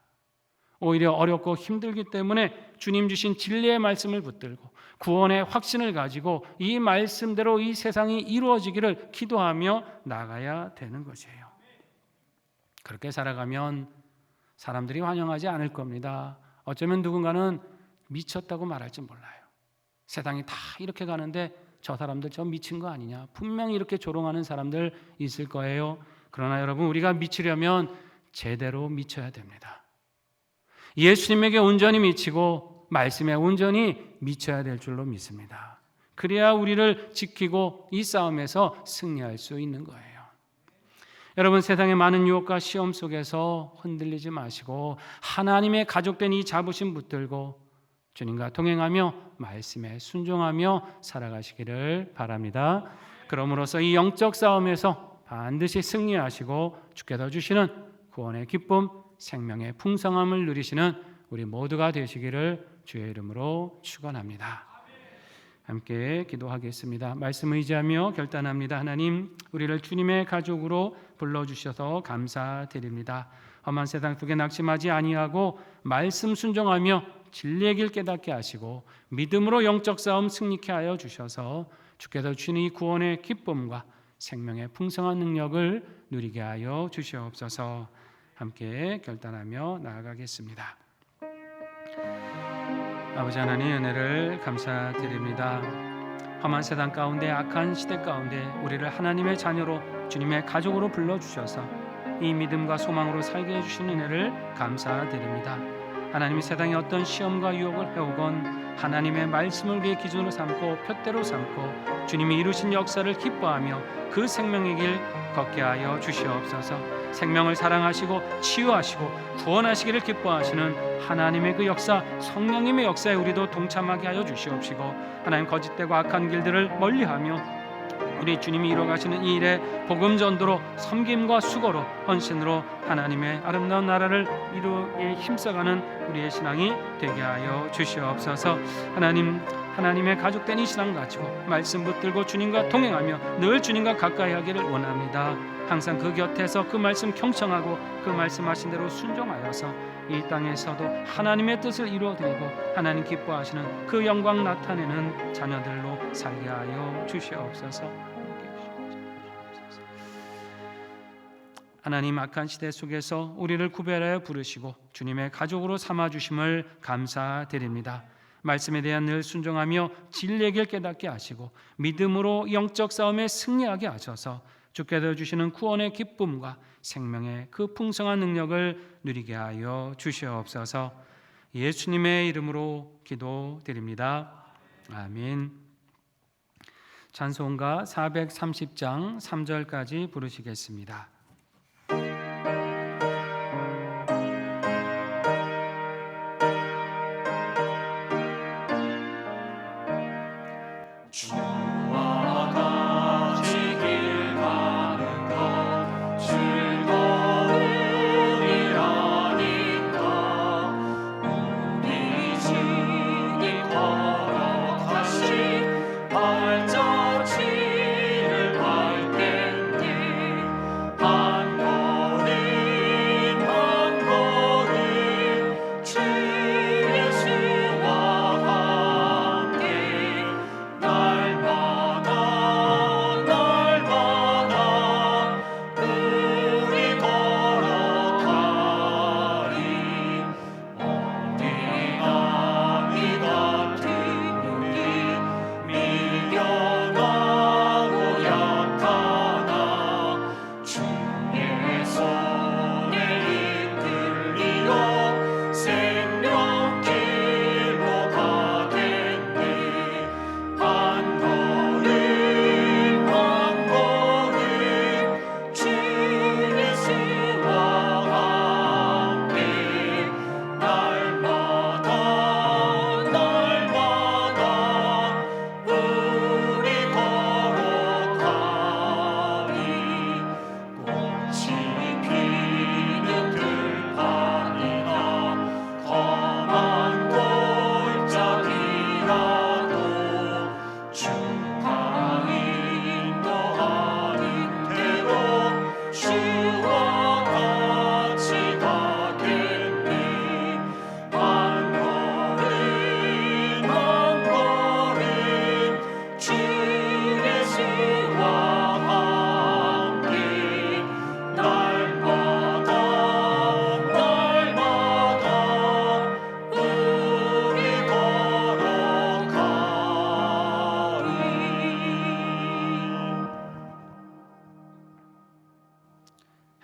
D: 오히려 어렵고 힘들기 때문에 주님 주신 진리의 말씀을 붙들고 구원의 확신을 가지고 이 말씀대로 이 세상이 이루어지기를 기도하며 나가야 되는 것이에요. 그렇게 살아가면 사람들이 환영하지 않을 겁니다. 어쩌면 누군가는 미쳤다고 말할지 몰라요. 세상이 다 이렇게 가는데 저 사람들 저 미친 거 아니냐, 분명히 이렇게 조롱하는 사람들 있을 거예요. 그러나 여러분, 우리가 미치려면 제대로 미쳐야 됩니다. 예수님에게 온전히 미치고 말씀에 온전히 미쳐야 될 줄로 믿습니다. 그래야 우리를 지키고 이 싸움에서 승리할 수 있는 거예요. 여러분, 세상의 많은 유혹과 시험 속에서 흔들리지 마시고 하나님의 가족된 이 자부심 붙들고 주님과 동행하며 말씀에 순종하며 살아가시기를 바랍니다. 그러므로서 이 영적 싸움에서 반드시 승리하시고 주께서 주시는 구원의 기쁨, 생명의 풍성함을 누리시는 우리 모두가 되시기를 주의 이름으로 축원합니다. 함께 기도하겠습니다. 말씀 의지하며 결단합니다. 하나님, 우리를 주님의 가족으로 불러주셔서 감사드립니다. 험한 세상 속에 낙심하지 아니하고 말씀 순종하며 진리의 길 깨닫게 하시고 믿음으로 영적 싸움 승리케 하여 주셔서 주께서 주시는 이 구원의 기쁨과 생명의 풍성한 능력을 누리게 하여 주시옵소서. 함께 결단하며 나아가겠습니다. 아버지 하나님, 은혜를 감사드립니다. 험한 세상 가운데, 악한 시대 가운데 우리를 하나님의 자녀로 주님의 가족으로 불러주셔서 이 믿음과 소망으로 살게 해주신 은혜를 감사드립니다. 하나님이 세상의 어떤 시험과 유혹을 해오건 하나님의 말씀을 우리의 기준으로 삼고 표대로 삼고 주님이 이루신 역사를 기뻐하며 그 생명의 길 걷게 하여 주시옵소서. 생명을 사랑하시고 치유하시고 구원하시기를 기뻐하시는 하나님의 그 역사, 성령님의 역사에 우리도 동참하게 하여 주시옵시고 하나님, 거짓되고 악한 길들을 멀리하며 우리 주님이 이루어가시는 이 일에 복음 전도로 섬김과 수고로 헌신으로 하나님의 아름다운 나라를 이루기에 힘써가는 우리의 신앙이 되게 하여 주시옵소서. 하나님의 가족된 이 신앙 가지고 말씀 붙들고 주님과 동행하며 늘 주님과 가까이 하기를 원합니다. 항상 그 곁에서 그 말씀 경청하고 그 말씀하신 대로 순종하여서 이 땅에서도 하나님의 뜻을 이루어드리고 하나님 기뻐하시는 그 영광 나타내는 자녀들로 살게 하여 주시옵소서. 하나님, 악한 시대 속에서 우리를 구별하여 부르시고 주님의 가족으로 삼아주심을 감사드립니다. 말씀에 대한 늘 순종하며 진리의 길 깨닫게 하시고 믿음으로 영적 싸움에 승리하게 하셔서 주께서 주시는 구원의 기쁨과 생명의 그 풍성한 능력을 누리게 하여 주시옵소서. 예수님의 이름으로 기도드립니다. 아멘. 찬송가 430장 3절까지 부르시겠습니다.
B: 주와 같이 길 가는 것 즐거운 일 아닌가. 우리 주님 허락하신 발자취를 갈 텐데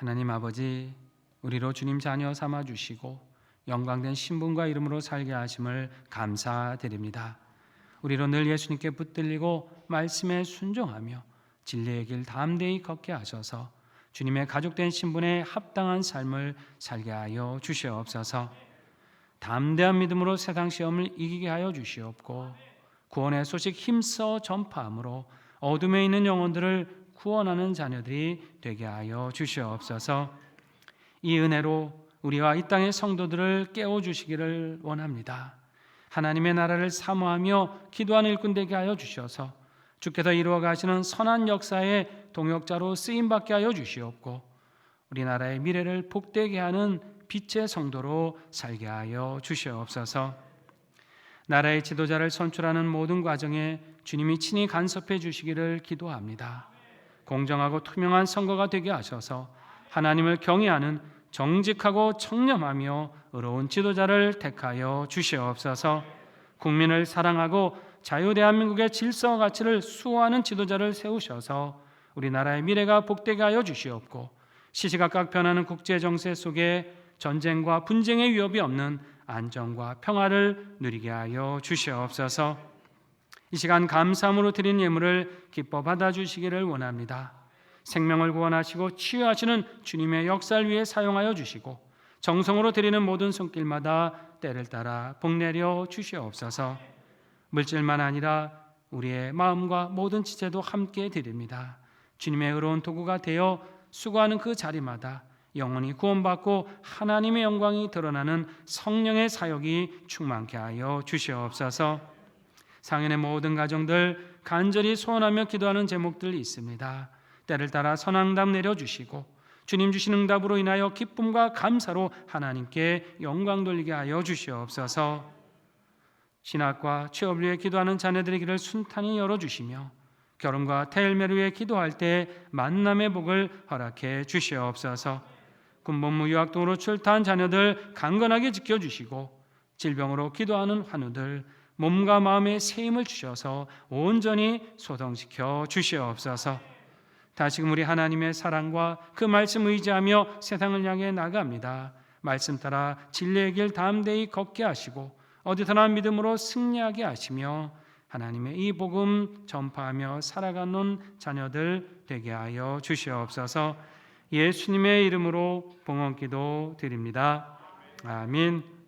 D: 하나님 아버지, 우리로 주님 자녀 삼아 주시고 영광된 신분과 이름으로 살게 하심을 감사드립니다. 우리로 늘 예수님께 붙들리고 말씀에 순종하며 진리의 길 담대히 걷게 하셔서 주님의 가족된 신분에 합당한 삶을 살게 하여 주시옵소서. 담대한 믿음으로 세상 시험을 이기게 하여 주시옵고 구원의 소식 힘써 전파함으로 어둠에 있는 영혼들을 구원하는 자녀들이 되게 하여 주시옵소서. 이 은혜로 우리와 이 땅의 성도들을 깨워주시기를 원합니다. 하나님의 나라를 사모하며 기도하는 일꾼 되게 하여 주셔서 주께서 이루어 가시는 선한 역사의 동역자로 쓰임받게 하여 주시옵고 우리나라의 미래를 복되게 하는 빛의 성도로 살게 하여 주시옵소서. 나라의 지도자를 선출하는 모든 과정에 주님이 친히 간섭해 주시기를 기도합니다. 공정하고 투명한 선거가 되게 하셔서 하나님을 경외하는 정직하고 청렴하며 의로운 지도자를 택하여 주시옵소서. 국민을 사랑하고 자유대한민국의 질서와 가치를 수호하는 지도자를 세우셔서 우리나라의 미래가 복되게 하여 주시옵고 시시각각 변하는 국제정세 속에 전쟁과 분쟁의 위협이 없는 안정과 평화를 누리게 하여 주시옵소서. 이 시간 감사함으로 드린 예물을 기뻐 받아주시기를 원합니다. 생명을 구원하시고 치유하시는 주님의 역사를 위해 사용하여 주시고 정성으로 드리는 모든 손길마다 때를 따라 복내려 주시옵소서. 물질만 아니라 우리의 마음과 모든 지체도 함께 드립니다. 주님의 의로운 도구가 되어 수고하는 그 자리마다 영원히 구원받고 하나님의 영광이 드러나는 성령의 사역이 충만케 하여 주시옵소서. 상인의 모든 가정들 간절히 소원하며 기도하는 제목들이 있습니다. 때를 따라 선앙답 내려주시고 주님 주신 응답으로 인하여 기쁨과 감사로 하나님께 영광 돌리게 하여 주시옵소서. 신학과 취업을 위해 기도하는 자녀들의 길을 순탄히 열어주시며 결혼과 태일매를 위해 기도할 때 만남의 복을 허락해 주시옵소서. 군복무 유학 등으로 출타한 자녀들 강건하게 지켜주시고 질병으로 기도하는 환우들 몸과 마음에 새 힘을 주셔서 온전히 소동시켜 주시옵소서. 다시금 우리 하나님의 사랑과 그 말씀 의지하며 세상을 향해 나갑니다. 말씀 따라 진리의 길 담대히 걷게 하시고 어디서나 믿음으로 승리하게 하시며 하나님의 이 복음 전파하며 살아가는 자녀들 되게 하여 주시옵소서. 예수님의 이름으로 봉헌기도 드립니다. 아멘.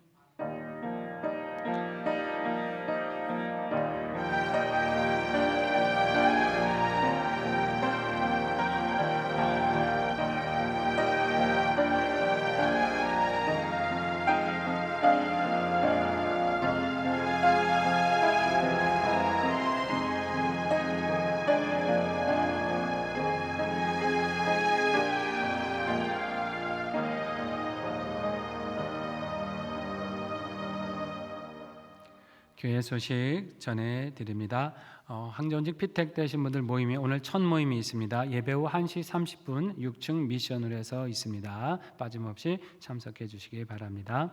D: 교회 소식 전해드립니다. 항전직 피택되신 분들 모임이 오늘 첫 모임이 있습니다. 예배 후 1시 30분 6층 미션으로 해서 있습니다. 빠짐없이 참석해 주시기 바랍니다.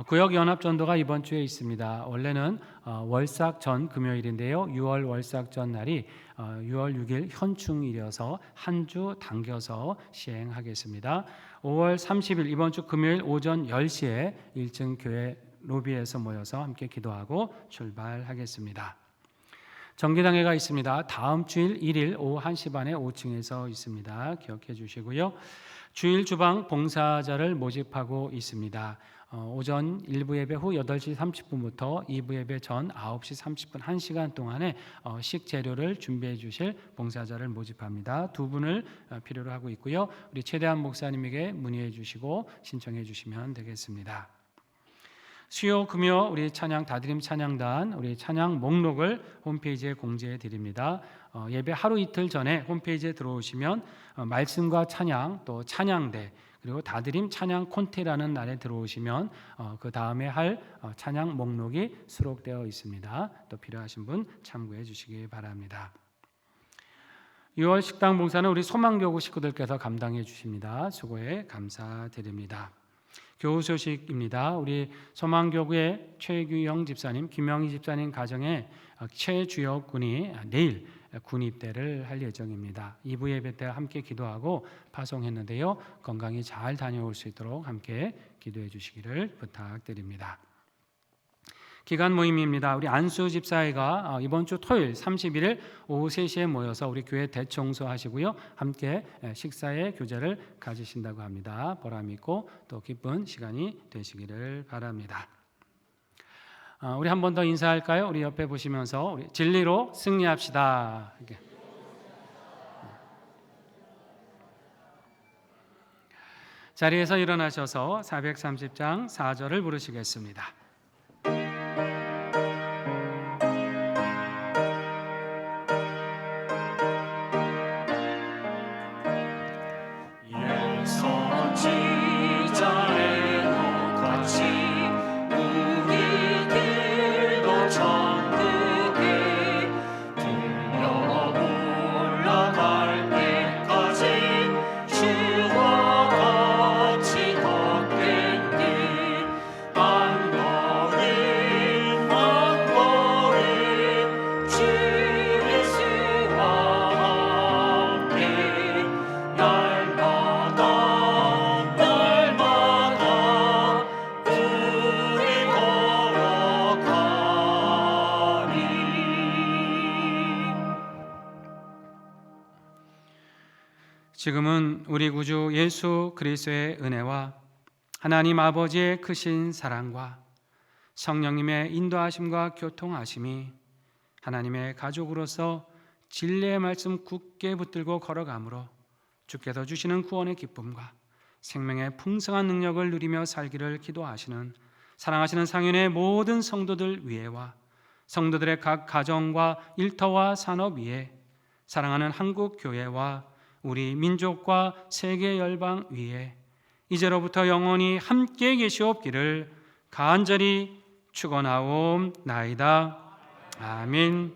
D: 구역연합전도가 이번 주에 있습니다. 원래는 월삭 전 금요일인데요. 6월 월삭 전 날이 6월 6일 현충일이어서 한 주 당겨서 시행하겠습니다. 5월 30일 이번 주 금요일 오전 10시에 1층 교회 로비에서 모여서 함께 기도하고 출발하겠습니다. 정기당회가 있습니다. 다음 주일 1일 오후 1시 반에 5층에서 있습니다. 기억해 주시고요. 주일 주방 봉사자를 모집하고 있습니다. 오전 1부 예배 후 8시 30분부터 2부 예배 전 9시 30분 1시간 동안에 식재료를 준비해 주실 봉사자를 모집합니다. 2분을 필요로 하고 있고요. 우리 최대한 목사님에게 문의해 주시고 신청해 주시면 되겠습니다. 수요 금요 우리 찬양 다드림 찬양단 우리 찬양 목록을 홈페이지에 공지해 드립니다. 예배 하루 이틀 전에 홈페이지에 들어오시면 말씀과 찬양 또 찬양대 그리고 다드림 찬양 콘테라는 날에 들어오시면 그 다음에 할 찬양 목록이 수록되어 있습니다. 또 필요하신 분 참고해 주시기 바랍니다. 6월 식당 봉사는 우리 소망교구 식구들께서 감당해 주십니다. 수고에 감사드립니다. 교우 소식입니다. 우리 소망교구의 최규영 집사님, 김영희 집사님 가정에 최주혁 군이 내일 군입대를 할 예정입니다. 2부 예배 때 함께 기도하고 파송했는데요. 건강히 잘 다녀올 수 있도록 함께 기도해 주시기를 부탁드립니다. 기간 모임입니다. 우리 안수 집사회가 이번 주 토요일 31일 오후 3시에 모여서 우리 교회 대청소 하시고요. 함께 식사의 교제를 가지신다고 합니다. 보람 있고 또 기쁜 시간이 되시기를 바랍니다. 우리 한 번 더 인사할까요? 우리 옆에 보시면서 우리 진리로 승리합시다. 이렇게. 자리에서 일어나셔서 430장 4절을 부르시겠습니다.
B: 선지자의 똑같이 우리 길도 천국에 들려 올라갈 때까지 주와 같이 걷겠니 한 걸음 한 걸음 주 예수와 함께 날마다 우리 걸어가리.
D: 지금은 우리 구주 예수 그리스도의 은혜와 하나님 아버지의 크신 사랑과 성령님의 인도하심과 교통하심이 하나님의 가족으로서 진리의 말씀 굳게 붙들고 걸어가므로 주께서 주시는 구원의 기쁨과 생명의 풍성한 능력을 누리며 살기를 기도하시는 사랑하시는 상윤의 모든 성도들 위에와 성도들의 각 가정과 일터와 산업 위에 사랑하는 한국 교회와 우리 민족과 세계 열방 위에 이제로부터 영원히 함께 계시옵기를 간절히 축원하옵나이다. 아멘.